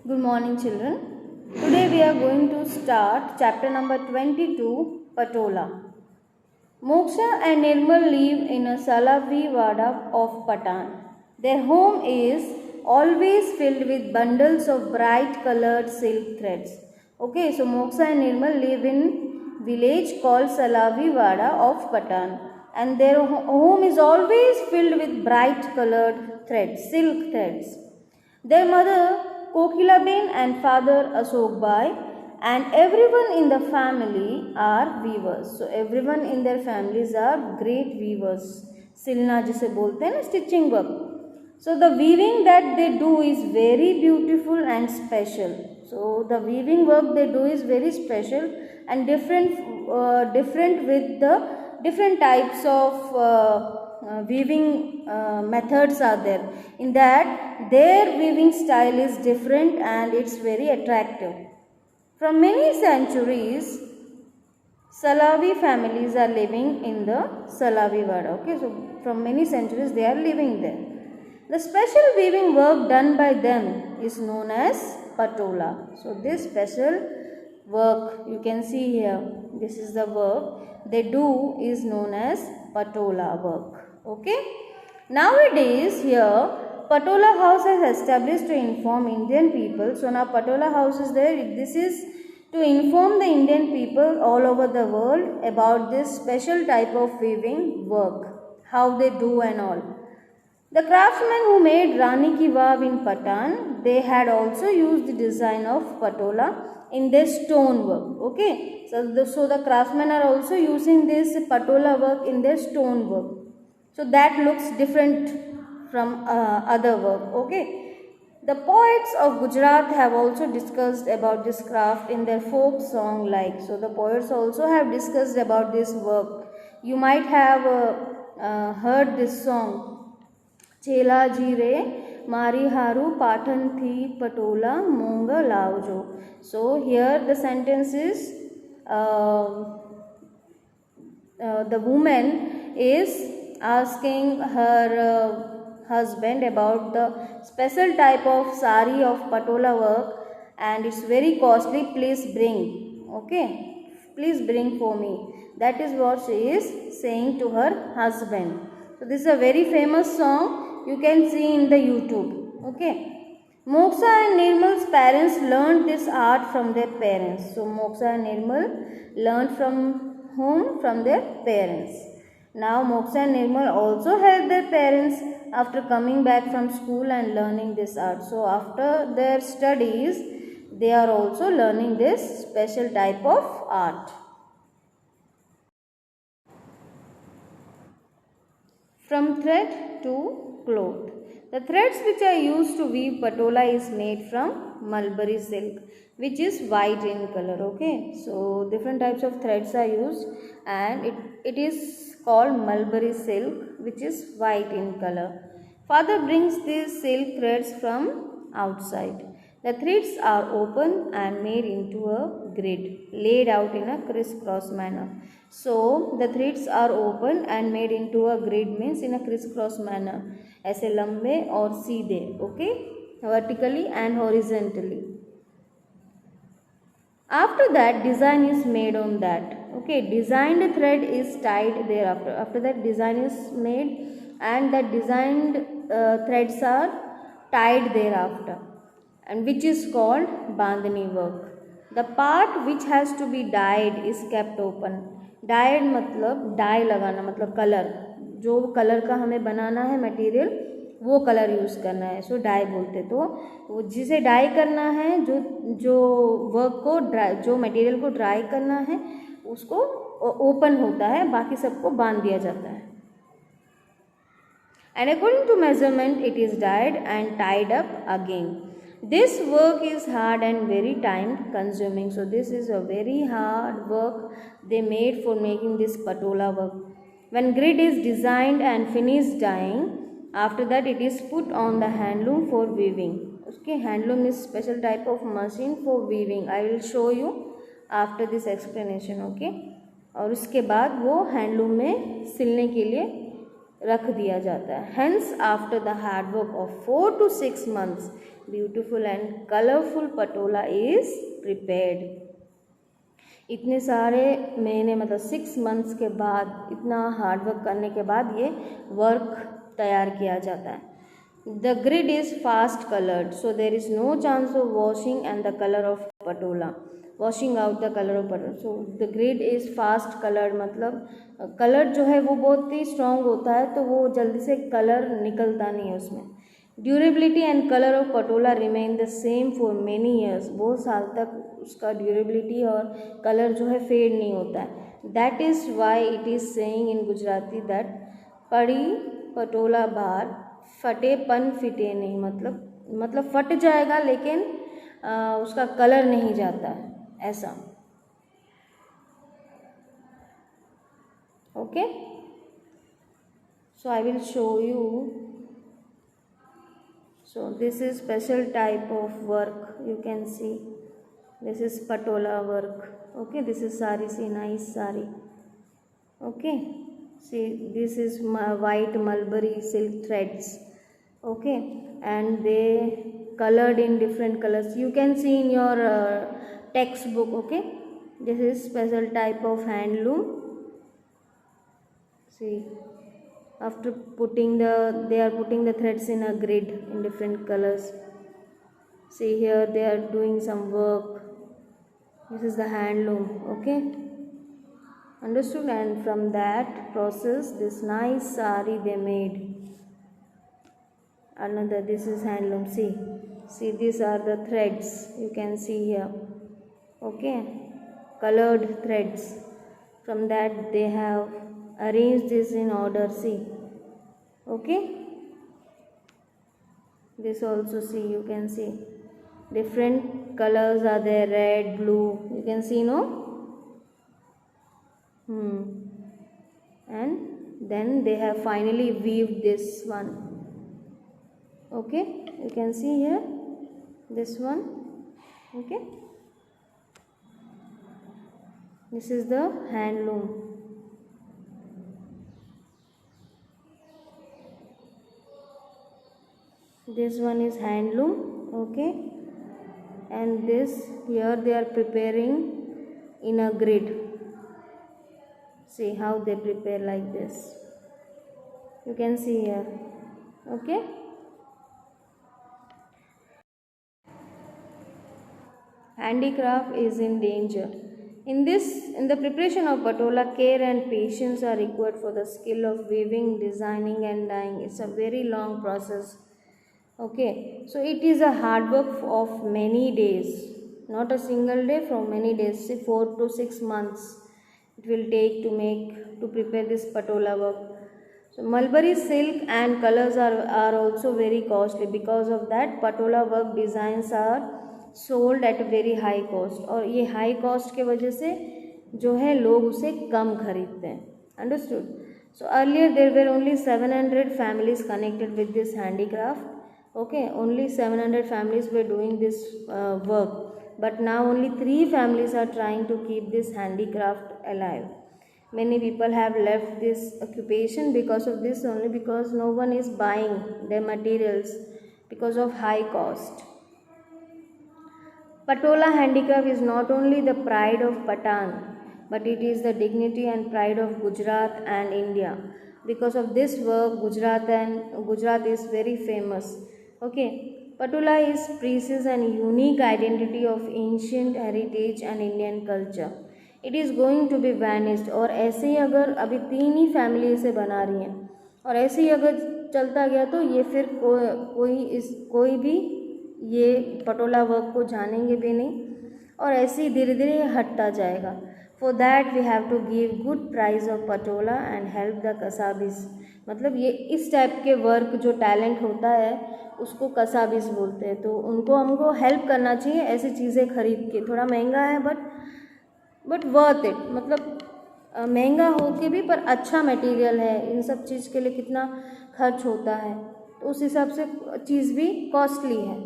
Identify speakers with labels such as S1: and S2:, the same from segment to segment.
S1: Good morning, children. Today we are going to start chapter number 22, Patola. Moksha and Nirmal live in a Salavi Wada of Patan. Their home is always filled with bundles of bright colored silk threads. Okay, so Moksha and Nirmal live in village called Salavi Wada of Patan, and their home is always filled with bright colored threads, silk threads. Their mother Kokilaben and father Ashok Bhai and everyone in the family are weavers. So everyone in their families are great weavers. Silna जिसे बोलते हैं ना stitching work. So the weaving that they do is very beautiful and special. So the weaving work they do is very special and different with the different types of weaving methods are there. In that their weaving style is different and it's very attractive. From many centuries, Salavi families are living in the Salavi Wada. Okay, so from many centuries they are living there. The special weaving work done by them is known as Patola. So this special work you can see here, this is the work they do is known as Patola work. Okay. Nowadays here Patola house is established to inform Indian people. So now Patola house is there. This is to inform the Indian people all over the world about this special type of weaving work, how they do and all. The craftsmen who made Rani Ki Vav in Patan, they had also used the design of Patola in their stone work. Okay, so the craftsmen are also using this Patola work in their stone work. So that looks different from other work. Okay, the poets of Gujarat have also discussed about this craft in their folk song like. So the poets also have discussed about this work. You might have heard this song. चेला जी रे मारी हारू पाठन थी पटोला मूंग लावजो. So here the sentence is the woman is asking her husband about the special type of sari of patola work and it's very costly, please bring. Okay, please bring for me. That is what she is saying to her husband. So this is a very famous song. You can see in the YouTube. Okay. Moksha and Nirmal's parents learned this art from their parents. So Moksha and Nirmal learned from whom? From their parents. Now Moksha and Nirmal also helped their parents after coming back from school and learning this art. So after their studies, they are also learning this special type of art. From thread to cloth. The threads which are used to weave patola is made from mulberry silk, which is white in color. Okay, so different types of threads are used and it is called mulberry silk, which is white in color. Father brings these silk threads from outside. The threads are open and made into a grid, laid out in a crisscross manner. So the threads are open and made into a grid means in a crisscross manner. ऐसे लंबे और सीधे. Okay, vertically and horizontally. After that design is made on that. Okay, designed thread is tied thereafter. After that design is made and the designed threads are tied thereafter, and which is called bandhani work. The part which has to be dyed is kept open. Dyed मतलब die लगाना मतलब colour, जो colour का हमें बनाना है material वो colour use करना है. सो डाई बोलते. तो जिसे डाई करना है, जो वर्क को जो मटेरियल को ड्राई करना है उसको ओपन होता है, बाकी सबको बांध दिया जाता है. And according to measurement it is dyed and tied up again. This work is hard and very time consuming. So this is a very hard work they made for making this patola work. When grid is designed and finished dyeing, after that it is put on the handloom for weaving. Okay, handloom is special type of machine for weaving. I will show you after this explanation. Okay, और उसके बाद वो handloom में सिलने के लिए रख दिया जाता है. Hence after the hard work of 4 to 6 months beautiful and colorful patola is prepared. इतने सारे महीने मतलब 6 months के बाद, इतना हार्ड वर्क करने के बाद ये वर्क तैयार किया जाता है. The grid is fast colored, so there is no chance of washing and the color of patola, washing out the color of patola. So the grid is fast colored, मतलब colour जो है वो बहुत ही strong होता है, तो वो जल्दी से कलर निकलता नहीं है उसमें. Durability and colour of Patola remain the same for many years. बहुत साल तक उसका ड्यूरेबिलिटी और कलर जो है फेड नहीं होता है. That is why it is saying in Gujarati that पड़ी पटोला बार फटे पन फिटे नहीं, मतलब फट जाएगा लेकिन उसका कलर नहीं जाता है, ऐसा. Okay, so I will show you. So this is special type of work, you can see this is patola work. Okay, this is sari, see, nice sari. Okay, see, this is white mulberry silk threads. Okay, and they colored in different colors, you can see in your textbook. Okay, this is special type of handloom. See, after they are putting the threads in a grid in different colors. See, here they are doing some work. This is the handloom. Okay, understood? And from that process, this nice sari they made. Another, this is handloom. See, these are the threads, you can see here. Okay, colored threads. From that they have arrange this in order. See, okay, this also, see, you can see different colors are there, red, blue, you can see, no? And then they have finally weaved this one. Okay, you can see here this one. Okay, this is the handloom. This one is handloom. Okay, and this here they are preparing in a grid. See how they prepare like this, you can see here. Okay, handicraft is in danger. In the preparation of patola, care and patience are required for the skill of weaving, designing and dyeing. It's a very long process. Okay, so it is a hard work of many days, not a single day, from many days. Say 4 to 6 months it will take to prepare this patola work. So mulberry silk and colors are also very costly. Because of that, patola work designs are sold at a very high cost. और ये high cost के वजह से जो है लोग उसे कम खरीदते हैं. Understood? So earlier there were only 700 families connected with this handicraft. Okay, only 700 families were doing this work, but now only 3 families are trying to keep this handicraft alive. Many people have left this occupation because of this only, because no one is buying their materials because of high cost. Patola handicraft is not only the pride of Patan, but it is the dignity and pride of Gujarat and India. Because of this work, Gujarat is very famous. Okay, patola is precious and unique identity of ancient heritage and Indian culture. It is going to be vanished. और ऐसे ही अगर अभी 3 ही family इसे बना रही हैं और ऐसे ही अगर चलता गया तो ये फिर कोई भी ये पटोला वर्क को जानेंगे भी नहीं और ऐसे ही धीरे धीरे हटता जाएगा. For that we have to give good price of patola and help the kasabis. मतलब ये इस टाइप के वर्क जो टैलेंट होता है उसको कसाबिस बोलते हैं. तो उनको हमको हेल्प करना चाहिए ऐसी चीज़ें खरीद के. थोड़ा महंगा है बट वर्थ इट. मतलब महंगा हो के भी पर अच्छा मटेरियल है. इन सब चीज़ के लिए कितना खर्च होता है तो उस हिसाब से चीज़ भी कॉस्टली है.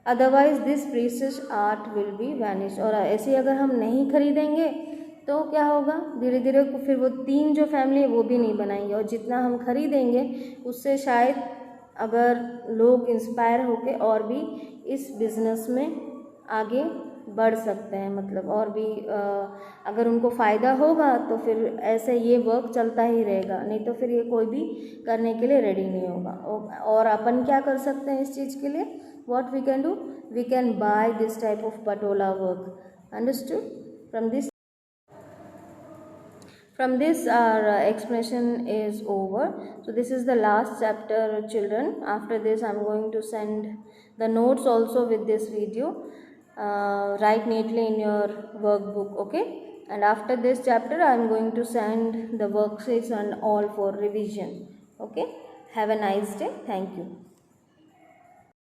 S1: Otherwise this precious art will be vanish. और ऐसे अगर हम नहीं खरीदेंगे तो क्या होगा, धीरे धीरे फिर वो 3 जो फैमिली है वो भी नहीं बनाएंगे और जितना हम खरीदेंगे उससे शायद अगर लोग इंस्पायर होके और भी इस बिज़नेस में आगे बढ़ सकते हैं, मतलब और भी अगर उनको फ़ायदा होगा तो फिर ऐसे ये वर्क चलता ही रहेगा, नहीं तो फिर ये कोई भी करने के लिए रेडी नहीं होगा। और अपन क्या कर सकते हैं इस चीज़ के लिए? What we can do? We can buy this type of patola work. Understood? From this our explanation is over. So this is the last chapter, children. After this I am going to send the notes also with this video. Write neatly in your workbook, okay? And after this chapter I am going to send the worksheets and all for revision, okay? Have a nice day. Thank you.